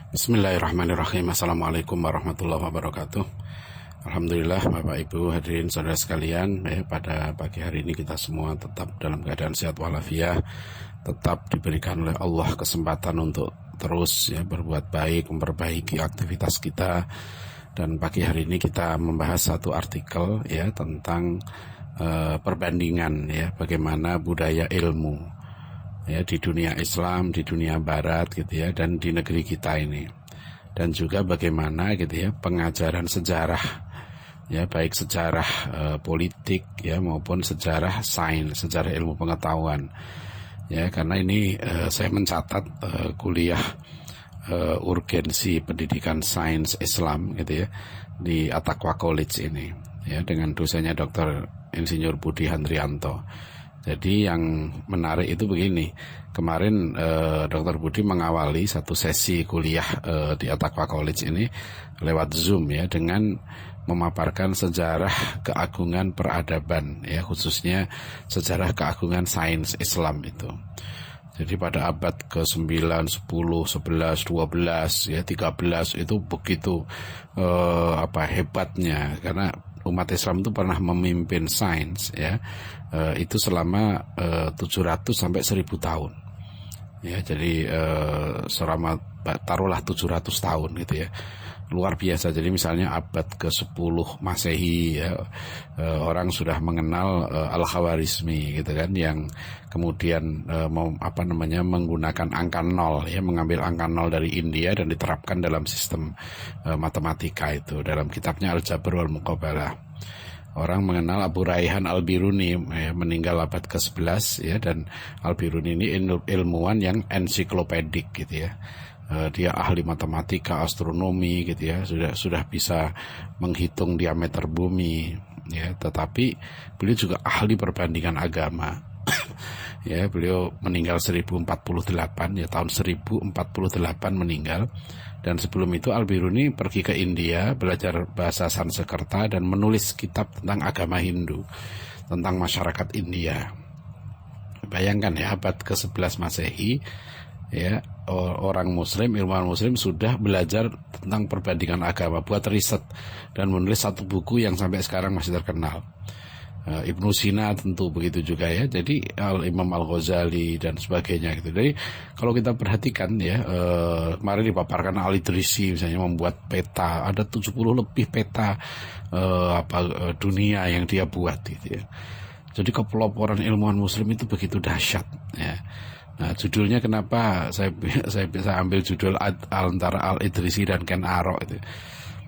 Bismillahirrahmanirrahim. Assalamualaikum warahmatullahi wabarakatuh. Alhamdulillah Bapak Ibu hadirin saudara sekalian, pada pagi hari ini kita semua tetap dalam keadaan sehat walafiat, tetap diberikan oleh Allah kesempatan untuk terus berbuat baik, memperbaiki aktivitas kita. Dan pagi hari ini kita membahas satu artikel tentang perbandingan bagaimana budaya ilmu di dunia Islam, di dunia Barat dan di negeri kita ini, dan juga bagaimana pengajaran sejarah baik sejarah politik maupun sejarah sains, sejarah ilmu pengetahuan karena ini saya mencatat kuliah urgensi pendidikan sains Islam di At-Taqwa College ini dengan dosennya Dr. Insinyur Budi Handrianto. Jadi yang menarik itu begini, kemarin Dr. Budi mengawali satu sesi kuliah di At-Taqwa College ini lewat Zoom dengan memaparkan sejarah keagungan peradaban khususnya sejarah keagungan sains Islam itu. Jadi pada abad ke-9, 10, 11, 12, 13 itu begitu hebatnya karena umat Islam itu pernah memimpin sains itu selama 700 sampai 1000 tahun. Jadi selama taruhlah 700 tahun luar biasa. Jadi misalnya abad ke-10 Masehi orang sudah mengenal Al-Khawarizmi yang kemudian menggunakan angka nol mengambil angka nol dari India dan diterapkan dalam sistem matematika itu dalam kitabnya Al-Jabr wal Muqabalah. Orang mengenal Abu Raihan Al-Biruni meninggal abad ke-11 dan Al-Biruni ini ilmuwan yang ensiklopedik dia ahli matematika, astronomi sudah bisa menghitung diameter bumi tetapi beliau juga ahli perbandingan agama. Beliau meninggal 1048 tahun 1048 meninggal. Dan sebelum itu Al-Biruni pergi ke India belajar bahasa Sanskerta dan menulis kitab tentang agama Hindu, tentang masyarakat India. Bayangkan abad ke-11 Masehi orang muslim, ilmuwan muslim sudah belajar tentang perbandingan agama, buat riset dan menulis satu buku yang sampai sekarang masih terkenal. Ibnu Sina tentu begitu juga jadi Imam Al-Ghazali dan sebagainya Jadi kalau kita perhatikan kemarin dipaparkan Al-Idrisi misalnya membuat peta, ada 70 lebih peta dunia yang dia buat Jadi kepeloporan ilmuwan muslim itu begitu dahsyat Nah, judulnya kenapa saya bisa ambil judul antara Al-Idrisi dan Ken Arok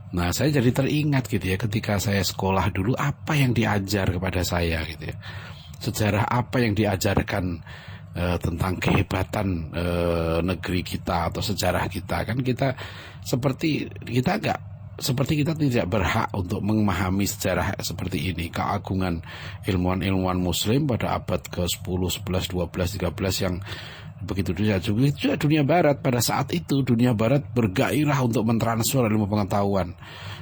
Nah, saya jadi teringat ketika saya sekolah dulu apa yang diajar kepada saya Sejarah apa yang diajarkan tentang kehebatan negeri kita atau sejarah kita. Kan kita kita tidak berhak untuk memahami sejarah seperti ini, keagungan ilmuwan-ilmuwan muslim pada abad ke-10, 11, 12, 13 yang begitu juga dunia barat. Pada saat itu dunia barat bergairah untuk mentransfer ilmu pengetahuan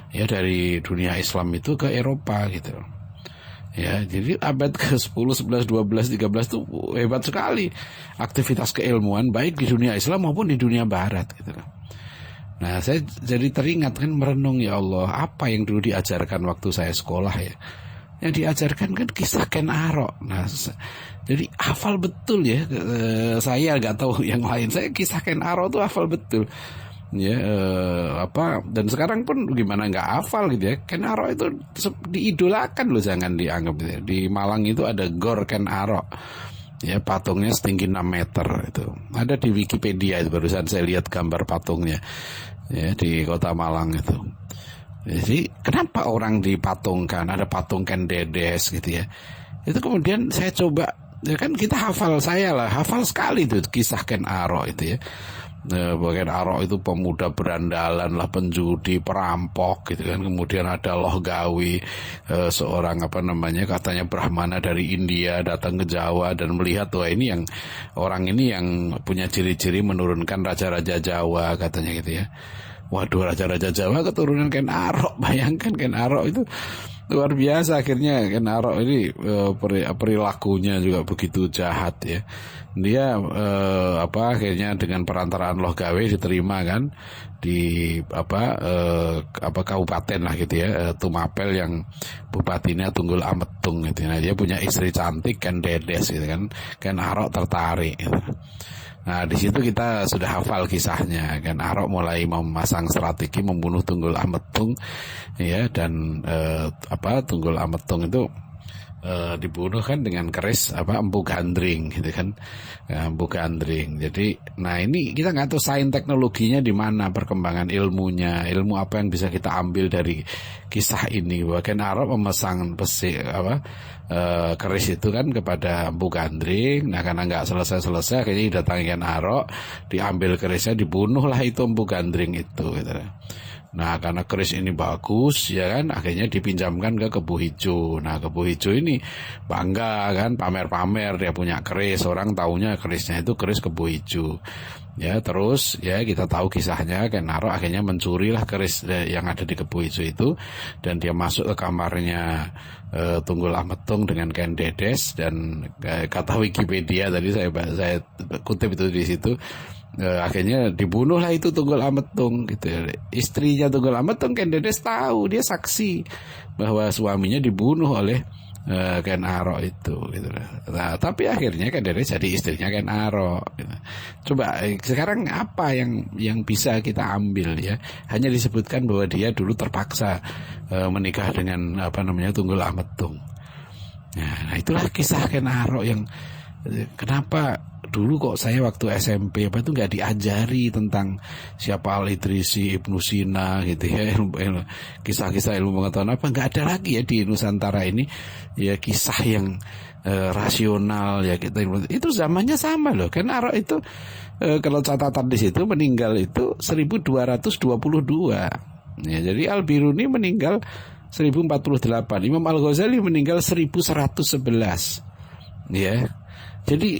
dari dunia Islam itu ke Eropa jadi abad ke-10, 11, 12, 13 itu hebat sekali aktivitas keilmuan baik di dunia Islam maupun di dunia barat Nah, saya jadi teringat merenung, ya Allah, apa yang dulu diajarkan waktu saya sekolah Yang diajarkan kan kisah Ken Arok. Nah, jadi hafal betul saya nggak tahu yang lain. Saya kisah Ken Arok tuh hafal betul. Dan sekarang pun gimana nggak hafal Ken Arok itu diidolakan loh, jangan dianggap Di Malang itu ada Gor Ken Arok. Patungnya setinggi 6 meter itu. Ada di Wikipedia itu, barusan saya lihat gambar patungnya di Kota Malang itu. Jadi kenapa orang dipatungkan, ada patung Ken Dedes Itu kemudian saya coba kan kita hafal sekali itu kisah Ken Arok itu Ken Arok itu pemuda berandalan lah, penjudi, perampok Kemudian ada Loh Gawi, seorang katanya Brahmana dari India datang ke Jawa dan melihat orang ini yang punya ciri-ciri menurunkan raja-raja Jawa katanya Waduh, raja-raja Jawa keturunan Ken Arok. Bayangkan Ken Arok itu Luar biasa akhirnya Ken Arok ini perilakunya juga begitu jahat ya. Dia akhirnya dengan perantaraan Loh Gawe diterima kan di kabupaten lah gitu ya, Tumapel yang bupatinya Tunggul Ametung gitu. Nah, dia punya istri cantik Ken Dedes gitu kan. Ken Arok tertarik gitu. Nah, di situ kita sudah hafal kisahnya. Ken Arok mulai memasang strategi membunuh Tunggul Ametung ya, dan Tunggul Ametung itu dibunuh kan dengan keris Empu Gandring gitu kan, ya, Empu Gandring. Jadi nah ini kita nggak tahu sains teknologinya di mana, perkembangan ilmu apa yang bisa kita ambil dari kisah ini, bahwa Ken Arok memasang keris itu kan kepada Empu Gandring. Nah, karena nggak selesai akhirnya didatangi Ken Arok, diambil kerisnya, dibunuhlah itu Empu Gandring itu gitu. Nah, karena keris ini bagus ya kan, akhirnya dipinjamkan ke Kebu Hijau. Nah, Kebu Hijau ini bangga kan, pamer-pamer dia punya keris, orang taunya kerisnya itu keris Kebu Hijau. Ya, terus ya kita tahu kisahnya, Ken Arok akhirnya mencurilah keris yang ada di Kebu Hijau itu, dan dia masuk ke kamarnya Tunggul Ametung dengan Ken Dedes, dan kata Wikipedia tadi saya kutip itu di situ. Akhirnya dibunuhlah itu Tunggul Ametung gitu. Istrinya Tunggul Ametung, Ken Dedes, tahu, dia saksi bahwa suaminya dibunuh oleh Ken Arok itu gitu. Nah, tapi akhirnya Ken Dedes jadi istrinya Ken Arok gitu. Coba sekarang apa yang bisa kita ambil ya? Hanya disebutkan bahwa dia dulu terpaksa menikah dengan Tunggul Ametung. Nah, itulah kisah Ken Arok yang kenapa dulu kok saya waktu SMP itu nggak diajari tentang siapa Al-Idrisi, Ibnu Sina gitu ya, kisah-kisah ilmu pengetahuan nggak ada lagi ya di Nusantara ini ya, kisah yang rasional ya kita itu zamannya sama loh. Ken Arok itu kalau catatan di situ meninggal itu 1222 ya, jadi Al-Biruni meninggal 1048, Imam Al-Ghazali meninggal 1111 ya. Jadi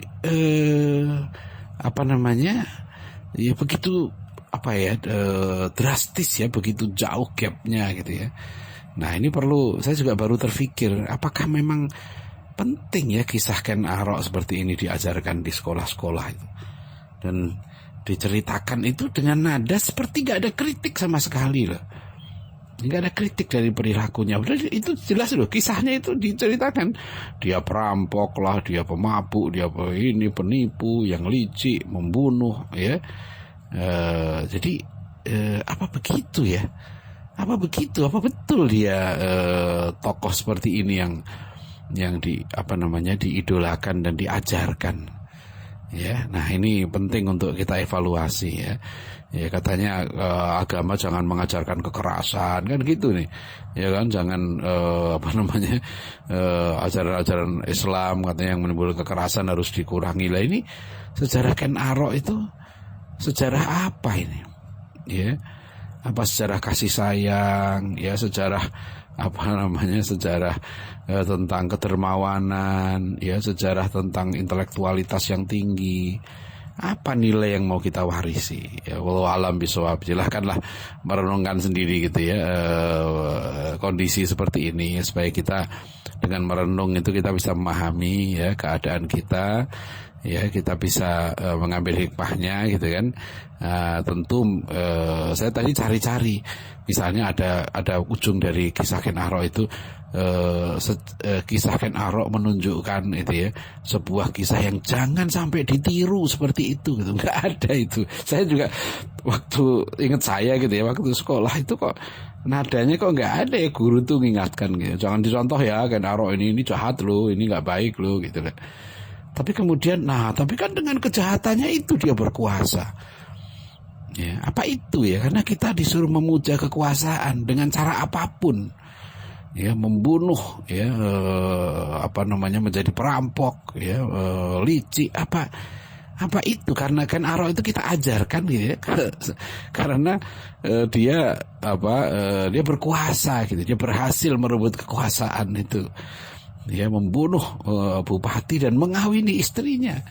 ya begitu drastis ya, begitu jauh gapnya gitu ya. Nah, ini saya juga baru terfikir, apakah memang penting ya kisah Ken Arok seperti ini diajarkan di sekolah-sekolah itu, dan diceritakan itu dengan nada seperti gak ada kritik sama sekali loh. Nggak ada kritik dari perilakunya. Udah, itu jelas loh, kisahnya itu diceritakan. Dia perampok lah, dia pemabuk, dia penipu, yang licik, membunuh ya. Jadi apa begitu ya? Apa betul dia tokoh seperti ini yang diidolakan dan diajarkan? Ya, nah ini penting untuk kita evaluasi ya. Ya, katanya agama jangan mengajarkan kekerasan kan gitu nih. Ya kan, jangan ajaran-ajaran Islam katanya yang menimbulkan kekerasan harus dikurangi. Lah, ini sejarah Ken Arok itu sejarah apa ini? Ya. Apa sejarah kasih sayang, ya sejarah sejarah tentang kedermawanan, ya sejarah tentang intelektualitas yang tinggi. Apa nilai yang mau kita warisi? Ya, wallahu alam bisawab. Silahkanlah merenungkan sendiri gitu ya, kondisi seperti ini, supaya kita dengan merenung itu kita bisa memahami ya keadaan kita, ya kita bisa mengambil hikmahnya gitu kan. Tentu saya tadi cari-cari, misalnya ada ujung dari kisah Ken Arok itu, kisah Ken Arok menunjukkan itu ya, sebuah kisah yang jangan sampai ditiru seperti itu gitu. Nggak ada itu. Saya juga waktu ingat saya gitu ya, waktu sekolah itu kok nadanya kok nggak ada ya, guru tuh mengingatkan gitu, jangan dicontoh ya Ken Arok ini jahat loh, ini nggak baik loh gitu kan. Tapi kemudian tapi kan dengan kejahatannya itu dia berkuasa. Ya, apa itu ya? Karena kita disuruh memuja kekuasaan dengan cara apapun. Ya, membunuh ya, menjadi perampok ya, licik apa itu, karena Ken Arok itu kita ajarkan gitu ya. Karena dia dia berkuasa gitu. Dia berhasil merebut kekuasaan itu. Dia membunuh bupati dan mengawini istrinya.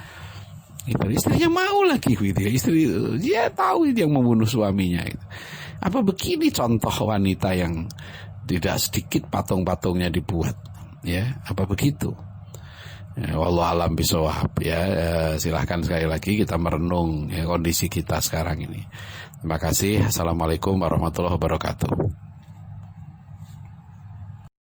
Gitu. Istrinya mau lagi gitu ya. Dia tahu itu yang membunuh suaminya gitu. Apa begini contoh wanita yang tidak sedikit patung-patungnya dibuat, ya, apa begitu? Ya, wallahu alam bisawab, ya. Silahkan sekali lagi kita merenung ya, kondisi kita sekarang ini. Terima kasih. Assalamualaikum warahmatullahi wabarakatuh.